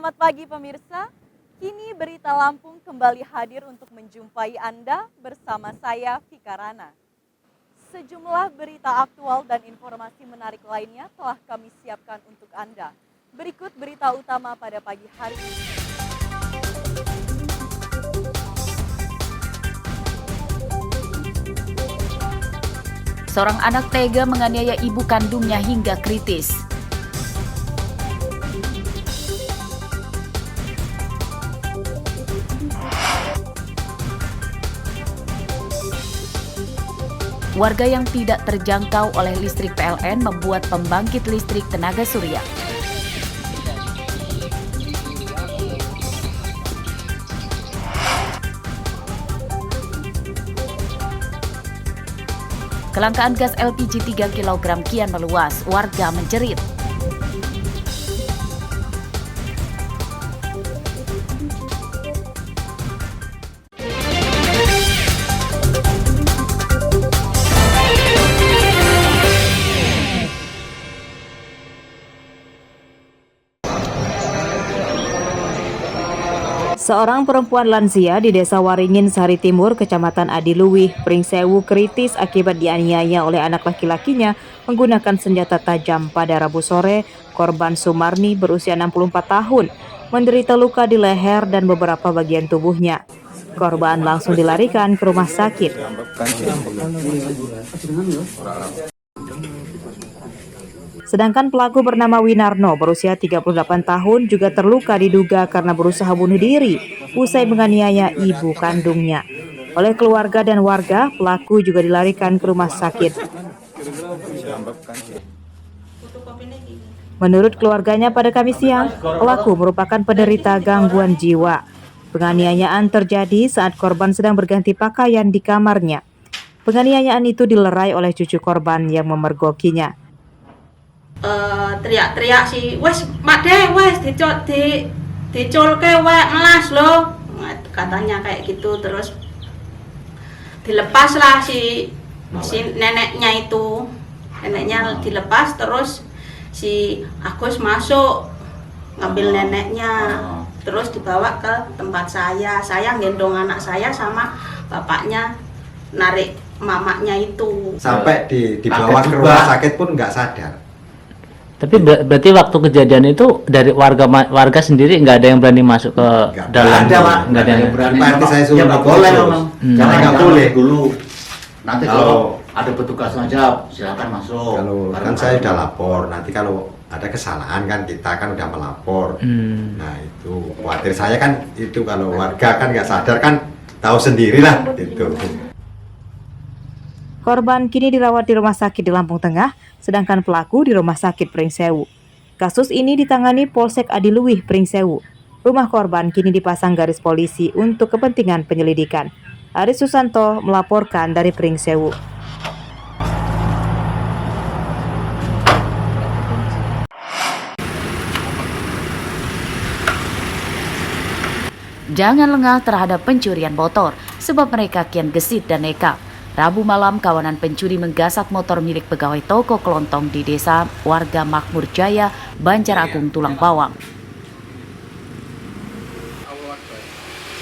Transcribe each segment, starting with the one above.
Selamat pagi pemirsa, kini Berita Lampung kembali hadir untuk menjumpai Anda bersama saya Vika Rana. Sejumlah berita aktual dan informasi menarik lainnya telah kami siapkan untuk Anda. Berikut berita utama pada pagi hari ini. Seorang anak tega menganiaya ibu kandungnya hingga kritis. Warga yang tidak terjangkau oleh listrik PLN membuat pembangkit listrik tenaga surya. Kelangkaan gas LPG 3 kg kian meluas, warga menjerit. Seorang perempuan lansia di Desa Waringin, Sari Timur, Kecamatan Adiluwih, Pringsewu kritis akibat dianiaya oleh anak laki-lakinya menggunakan senjata tajam pada Rabu sore. Korban Sumarni berusia 64 tahun menderita luka di leher dan beberapa bagian tubuhnya. Korban langsung dilarikan ke rumah sakit. Sedangkan pelaku bernama Winarno berusia 38 tahun juga terluka diduga karena berusaha bunuh diri usai menganiaya ibu kandungnya. Oleh keluarga dan warga, pelaku juga dilarikan ke rumah sakit. Menurut keluarganya pada Kamis siang, pelaku merupakan penderita gangguan jiwa. Penganiayaan terjadi saat korban sedang berganti pakaian di kamarnya. Penganiayaan itu dilerai oleh cucu korban yang memergokinya. Teriak-teriak sih, wes Made, wes diculke wek melas loh, katanya kayak gitu. Terus dilepas lah si neneknya itu, neneknya dilepas, terus si Agus masuk ngambil neneknya, terus dibawa ke tempat saya gendong anak saya sama bapaknya narik mamanya itu. Sampai dibawa ke rumah sakit pun nggak sadar. Tapi berarti waktu kejadian itu dari warga sendiri nggak ada yang berani masuk ke dalam? Nggak ada yang berani. Berarti saya suruh nggak boleh, jangan nggak boleh dulu. Nanti kalau ada petugas aja silakan masuk. Kalau kan saya udah lapor, nanti kalau ada kesalahan kan kita kan udah melapor. Nah itu khawatir saya kan itu kalau warga kan nggak sadar kan tahu sendirilah itu. Korban kini dirawat di rumah sakit di Lampung Tengah, sedangkan pelaku di rumah sakit Pringsewu. Kasus ini ditangani Polsek Adiluwih, Pringsewu. Rumah korban kini dipasang garis polisi untuk kepentingan penyelidikan. Aris Susanto melaporkan dari Pringsewu. Jangan lengah terhadap pencurian motor, sebab mereka kian gesit dan nekat. Rabu malam, kawanan pencuri menggasak motor milik pegawai toko kelontong di desa warga Makmur Jaya, Banjaragung, Tulang Bawang.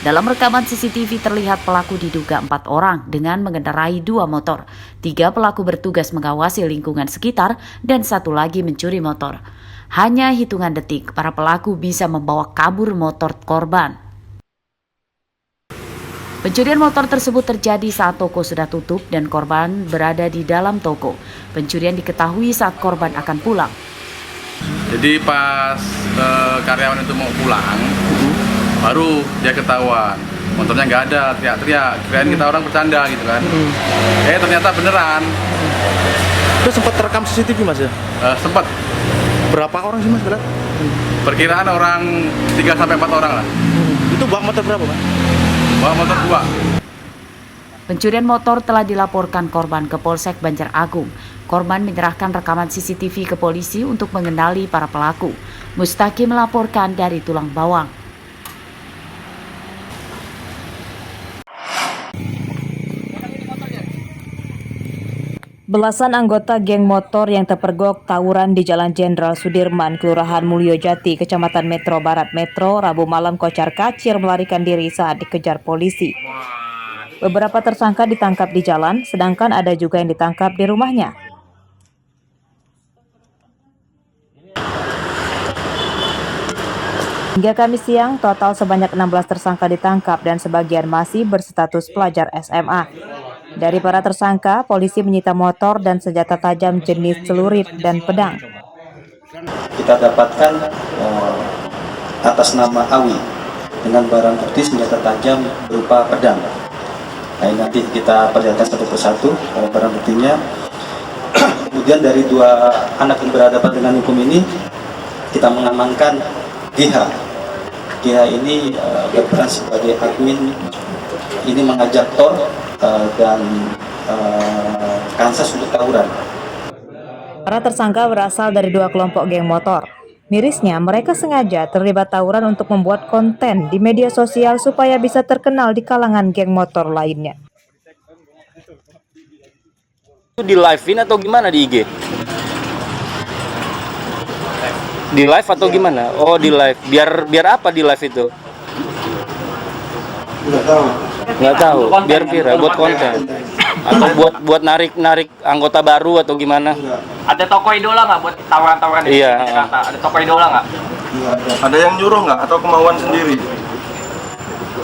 Dalam rekaman CCTV terlihat pelaku diduga 4 orang dengan mengendarai 2 motor. 3 pelaku bertugas mengawasi lingkungan sekitar dan 1 lagi mencuri motor. Hanya hitungan detik, para pelaku bisa membawa kabur motor korban. Pencurian motor tersebut terjadi saat toko sudah tutup dan korban berada di dalam toko. Pencurian diketahui saat korban akan pulang. Jadi pas karyawan itu mau pulang, baru dia ketahuan. Motornya nggak ada, teriak-teriak. Kirain kita orang bercanda gitu kan. Ternyata beneran. Itu sempat terekam CCTV mas ya? Sempat. Berapa orang sih mas? Perkiraan orang 3-4 orang lah. Itu bawa motor berapa pak? Bawa motor 2. Pencurian motor telah dilaporkan korban ke Polsek Banjaragung. Korban menyerahkan rekaman CCTV ke polisi untuk mengenali para pelaku. Mustaqim melaporkan dari Tulang Bawang. Belasan anggota geng motor yang terpergok tawuran di Jalan Jenderal Sudirman, Kelurahan Mulyojati, Kecamatan Metro Barat Metro, Rabu malam kocar-kacir melarikan diri saat dikejar polisi. Beberapa tersangka ditangkap di jalan, sedangkan ada juga yang ditangkap di rumahnya. Hingga Kamis siang, total sebanyak 16 tersangka ditangkap dan sebagian masih berstatus pelajar SMA. Dari para tersangka, polisi menyita motor dan senjata tajam jenis celurit dan pedang. Kita dapatkan atas nama Awi dengan barang bukti senjata tajam berupa pedang. Nah, ini nanti kita perlihatkan satu persatu barang buktinya. Kemudian dari dua anak yang berhadapan dengan hukum ini, kita mengamankan GH. GH ini berperan sebagai admin, ini mengajak Tor dan Kansas untuk tawuran. Para tersangka berasal dari dua kelompok geng motor. Mirisnya, mereka sengaja terlibat tawuran untuk membuat konten di media sosial supaya bisa terkenal di kalangan geng motor lainnya. Itu di live-in atau gimana di IG? Di live atau gimana? Oh, di live. Biar apa di live itu? Nggak tahu. Biar viral, buat konten. Atau buat narik anggota baru atau gimana? Ada toko idola nggak buat tawaran-tawaran ini? Iya. Ada toko idola nggak? Ada yang nyuruh nggak atau kemauan sendiri?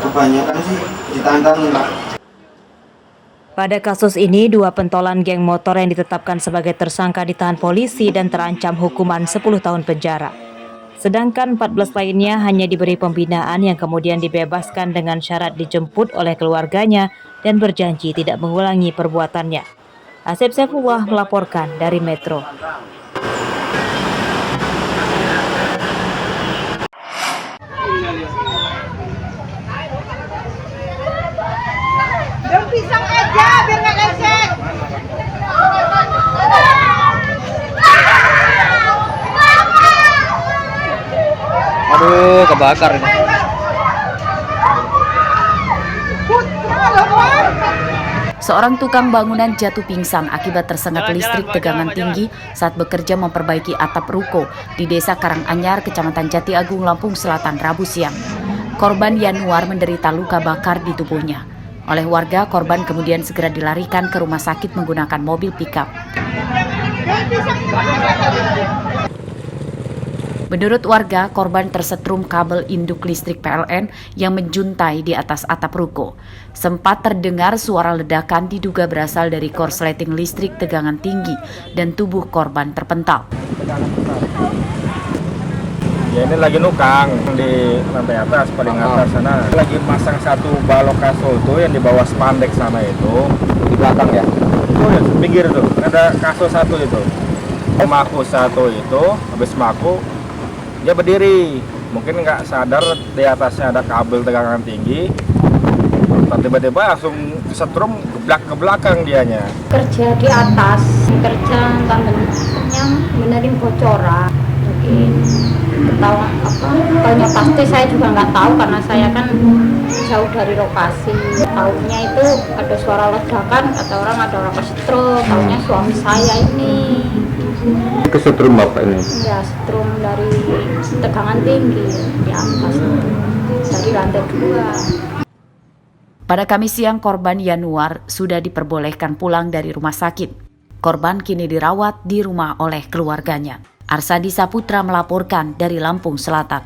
Kebanyakan sih ditantang enggak. Pada kasus ini, dua pentolan geng motor yang ditetapkan sebagai tersangka ditahan polisi dan terancam hukuman 10 tahun penjara. Sedangkan 14 lainnya hanya diberi pembinaan yang kemudian dibebaskan dengan syarat dijemput oleh keluarganya dan berjanji tidak mengulangi perbuatannya. Asep Saifullah melaporkan dari Metro. Daun pisang aja biar nggak lecet. Aduh, kebakar ini. Seorang tukang bangunan jatuh pingsan akibat tersengat listrik tegangan tinggi saat bekerja memperbaiki atap ruko di Desa Karanganyar, Kecamatan Jati Agung, Lampung Selatan, Rabu siang. Korban Yanuar menderita luka bakar di tubuhnya. Oleh warga, korban kemudian segera dilarikan ke rumah sakit menggunakan mobil pickup. Menurut warga, korban tersetrum kabel induk listrik PLN yang menjuntai di atas atap ruko. Sempat terdengar suara ledakan diduga berasal dari korsleting listrik tegangan tinggi dan tubuh korban terpental. Ya ini lagi nukang di lantai atas, paling atas sana. Lagi masang satu balok kasur tuh yang di bawah spandek sana itu. Di belakang ya? Oh ya, pinggir tuh, ada kasur satu itu. Maku satu itu, habis maku dia berdiri, mungkin nggak sadar di atasnya ada kabel tegangan tinggi. Tiba-tiba langsung setrum geblak ke belakang dianya. Kerja di atas, kerja tangannya benerin bocoran. Mungkin ketahuan apa? Banyak pasti saya juga nggak tahu karena saya kan jauh dari lokasi. Tahunya itu ada suara ledakan, kata orang ada orang kesetrum. Tahunya suami saya ini. Kesetrum bapak ini? Ya, setrum dari tegangan tinggi di atas dari lantai 2. Pada Kamis siang, korban Yanuar sudah diperbolehkan pulang dari rumah sakit. Korban kini dirawat di rumah oleh keluarganya. Arsadi Saputra melaporkan dari Lampung Selatan.